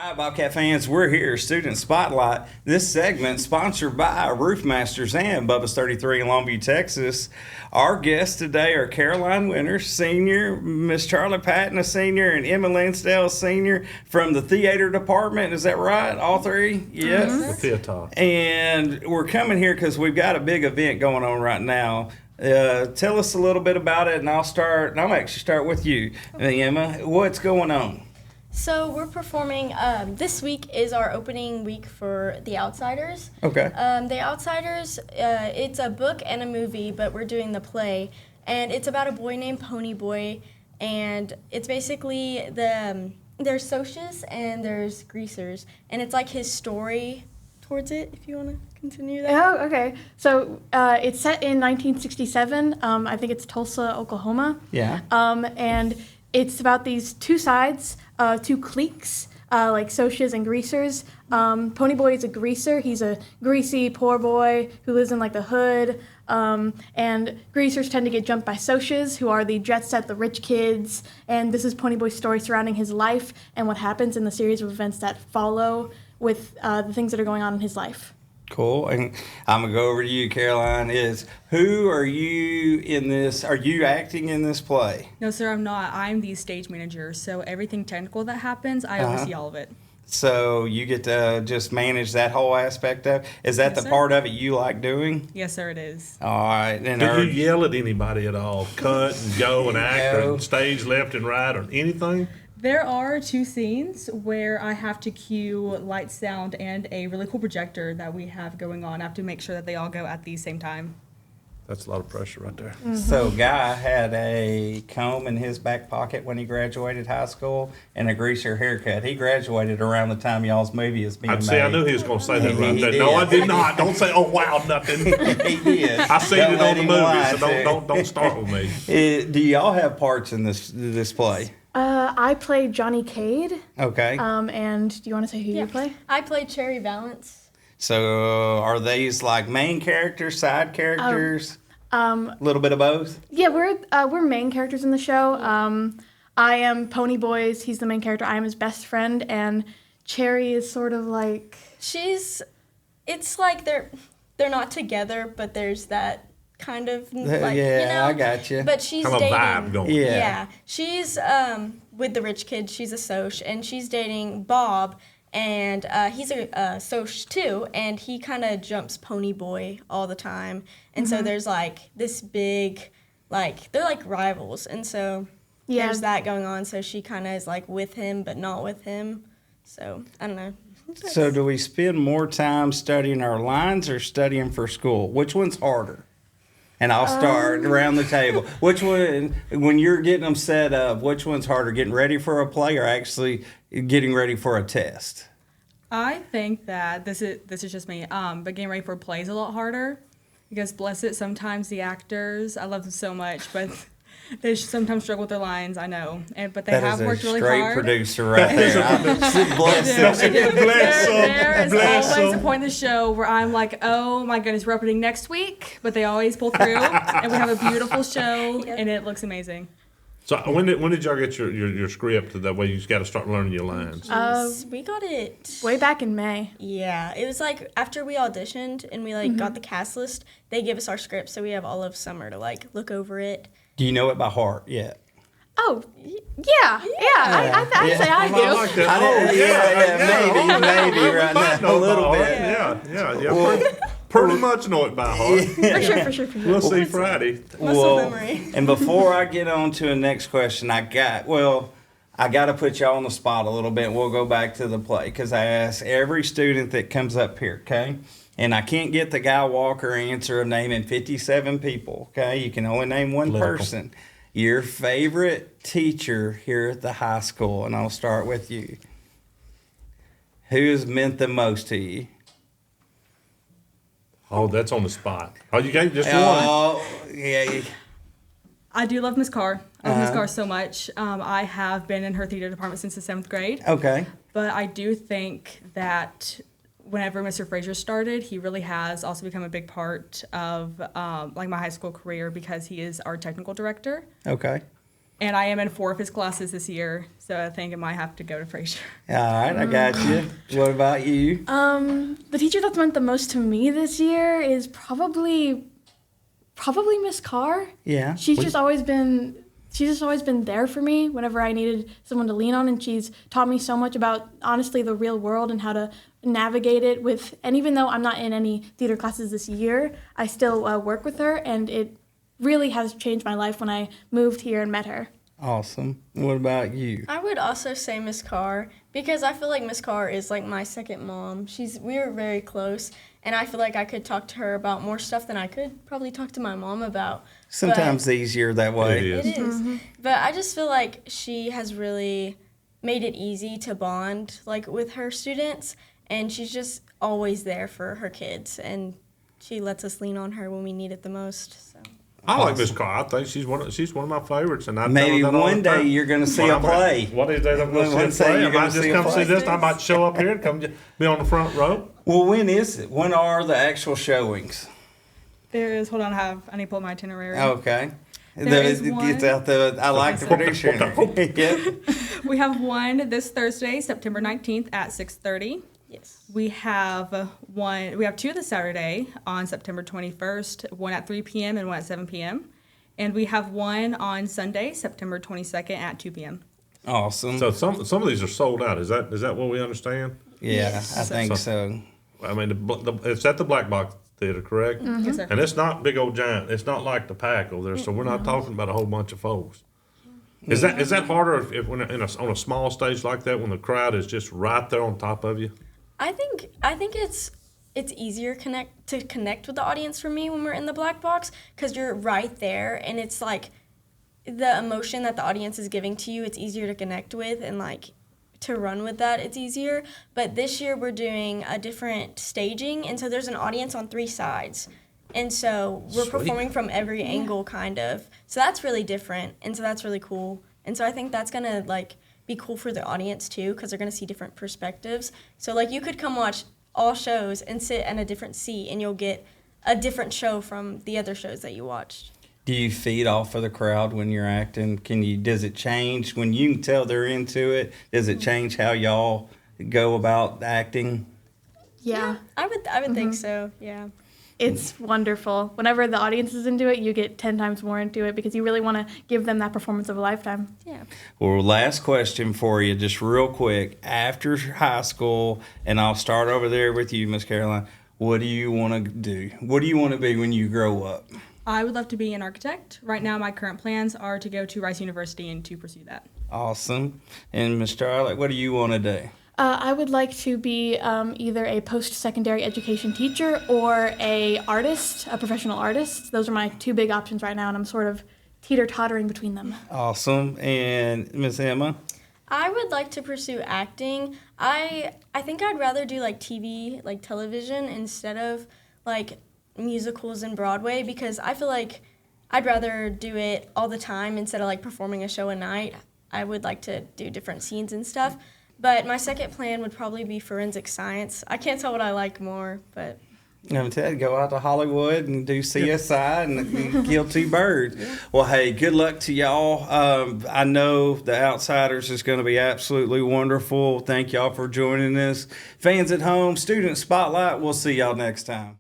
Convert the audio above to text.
Hi, Bobcat fans. We're here, Student Spotlight. This segment sponsored by Roof Masters and Bubba's 33 in Longview, Texas. Our guests today are Caroline Winters, senior, Miss Charlie Patten, a senior, and Emma Lansdale, a senior from the theater department. Is that right? All three? Yes. The theater. And we're coming here because we've got a big event going on right now. Tell us a little bit about it, and I'll actually start with you, Emma. What's going on? So we're performing, this week is our opening week for The Outsiders. Okay. The Outsiders, it's a book and a movie, but we're doing the play. And it's about a boy named Ponyboy, and it's basically there's socias and there's greasers. And it's like his story towards it, if you want to continue that. Oh, okay. So it's set in 1967. I think it's Tulsa, Oklahoma. Yeah. And it's about these two sides, two cliques, like socias and greasers. Ponyboy is a greaser. He's a greasy, poor boy who lives in like the hood. And greasers tend to get jumped by socias, who are the jet set, the rich kids. And this is Ponyboy's story surrounding his life and what happens in the series of events that follow with the things that are going on in his life. Cool. And I'm going to go over to you, Caroline. Who are you in this? Are you acting in this play? No, sir, I'm not. I'm the stage manager, so everything technical that happens, I oversee all of it. So you get to just manage that whole aspect of it? Is that Yes, the sir. part of it you like doing? Yes, sir, it is. All right. And Do you yell at anybody at all? Cut and go and act No. or stage left and right or anything? There are two scenes where I have to cue light, sound, and a really cool projector that we have going on. I have to make sure that they all go at the same time. That's a lot of pressure right there. So Guy had a comb in his back pocket when he graduated high school and a greaser haircut. He graduated around the time y'all's movie is being I'd made. say I knew he was going to say that right He there. did. No, I did not. Don't say, oh, wow, nothing. He did. I seen Don't it let on the him movie, lie, so too. don't start with me. Do y'all have parts in this play? I played Johnny Cade. Okay. And do you want to say who you play? I played Cherry Valance. So are these like main characters, side characters? A little bit of both? Yeah, we're main characters in the show. I am Ponyboy's. He's the main character. I am his best friend, and Cherry is sort of like. It's like they're not together, but there's that kind of like, yeah, you know, I got you. But she's Have a dating. vibe going. Yeah. She's with the rich kid. She's a soc, and she's dating Bob, and he's a soc too. And he kind of jumps Ponyboy all the time, and so there's like this big, like they're like rivals, and so there's that going on. So she kind of is like with him, but not with him. So I don't know. So do we spend more time studying our lines or studying for school? Which one's harder? And I'll start around the table. Which one, when you're getting them set up, which one's harder, getting ready for a play or actually getting ready for a test? I think that this is just me, but getting ready for a play is a lot harder because, bless it, sometimes the actors, I love them so much, but they sometimes struggle with their lines, I know, but they have worked really That is a straight hard. producer right there. Bless him. There is Bless always them. a point in the show where I'm like, oh my goodness, we're opening next week, but they always pull through, and we have a beautiful show, and it looks amazing. So when did y'all get your script? That way you just got to start learning your lines. We got it Way back in May. Yeah, it was like after we auditioned and we like got the cast list, they gave us our script, so we have all of summer to like look over it. Do you know it by heart yet? Oh, yeah. I'd say I do. I like that. Maybe right might now, know a little it by bit. heart. Yeah. Pretty much know it by heart. For sure. We'll see Friday. Muscle memory. And before I get on to the next question, I got to put y'all on the spot a little bit. We'll go back to the play because I ask every student that comes up here, okay? And I can't get the Guy Walker answer of naming 57 people, okay? You can only name one person. Your favorite teacher here at the high school, and I'll start with you. Who has meant the most to you? Oh, that's on the spot. Oh, you got just one. Oh, yeah. I do love Miss Carr. I love Miss Carr so much. I have been in her theater department since the 7th grade. Okay. But I do think that whenever Mr. Frazier started, he really has also become a big part of like my high school career because he is our technical director. Okay. And I am in 4 of his classes this year, so I think I might have to go to Fraser. All right, I got you. What about you? The teacher that's meant the most to me this year is probably Miss Carr. Yeah. She's just always been there for me whenever I needed someone to lean on, and she's taught me so much about, honestly, the real world and how to navigate it with, and even though I'm not in any theater classes this year, I still work with her, and it really has changed my life when I moved here and met her. Awesome. What about you? I would also say Miss Carr because I feel like Miss Carr is like my second mom. We were very close, and I feel like I could talk to her about more stuff than I could probably talk to my mom about. Sometimes easier that way. It is. It is. But I just feel like she has really made it easy to bond like with her students, and she's just always there for her kids, and she lets us lean on her when we need it the most. So. I like Miss Carr. I think she's one of my favorites, and I tell Maybe her that all one the time. day you're going to see a play. One of these days I'm going One to see a day play. you're I gonna might just see a come play. see this. I might show up here and come be on the front row. Well, when is it? When are the actual showings? There is, hold on, I need to pull up my itinerary. Okay. There is It's one. out I like the producer. Yeah. We have one this Thursday, September 19th at 6:30. Yes. We have two this Saturday on September 21st, one at 3 p.m. and one at 7 p.m. And we have one on Sunday, September 22nd at 2 p.m. Awesome. So some of these are sold out. Is that what we understand? Yeah, Yes. I think so. I mean, it's at the Black Box Theater, correct? Yes, sir. And it's not big old giant. It's not like the pack over there. So we're not talking about a whole bunch of folks. Is that harder if when on a small stage like that when the crowd is just right there on top of you? I think it's easier to connect with the audience for me when we're in the black box because you're right there, and it's like the emotion that the audience is giving to you. It's easier to connect with and like to run with that. It's easier. But this year we're doing a different staging, and so there's an audience on 3 sides, and so we're Sweet. performing from every angle kind of. So that's really different, and so that's really cool. And so I think that's gonna like be cool for the audience too because they're going to see different perspectives. So like you could come watch all shows and sit in a different seat and you'll get a different show from the other shows that you watched. Do you feed off of the crowd when you're acting? Does it change when you can tell they're into it? Does it change how y'all go about acting? Yeah. I would think so. Yeah. It's wonderful. Whenever the audience is into it, you get 10 times more into it because you really want to give them that performance of a lifetime. Yeah. Well, last question for you, just real quick. After high school, and I'll start over there with you, Miss Caroline, what do you want to do? What do you want to be when you grow up? I would love to be an architect. Right now, my current plans are to go to Rice University and to pursue that. Awesome. And Miss Charlotte, what do you want to do? I would like to be either a post-secondary education teacher or a professional artist. Those are my 2 big options right now, and I'm sort of teeter-tottering between them. Awesome. And Miss Emma? I would like to pursue acting. I think I'd rather do like TV, like television, instead of like musicals and Broadway because I feel like I'd rather do it all the time instead of like performing a show a night. I would like to do different scenes and stuff. But my second plan would probably be forensic science. I can't tell what I like more, but... I'm telling you, go out to Hollywood and do CSI and kill 2 birds. Well, hey, good luck to y'all. I know The Outsiders is going to be absolutely wonderful. Thank y'all for joining us. Fans at home, Student Spotlight, we'll see y'all next time.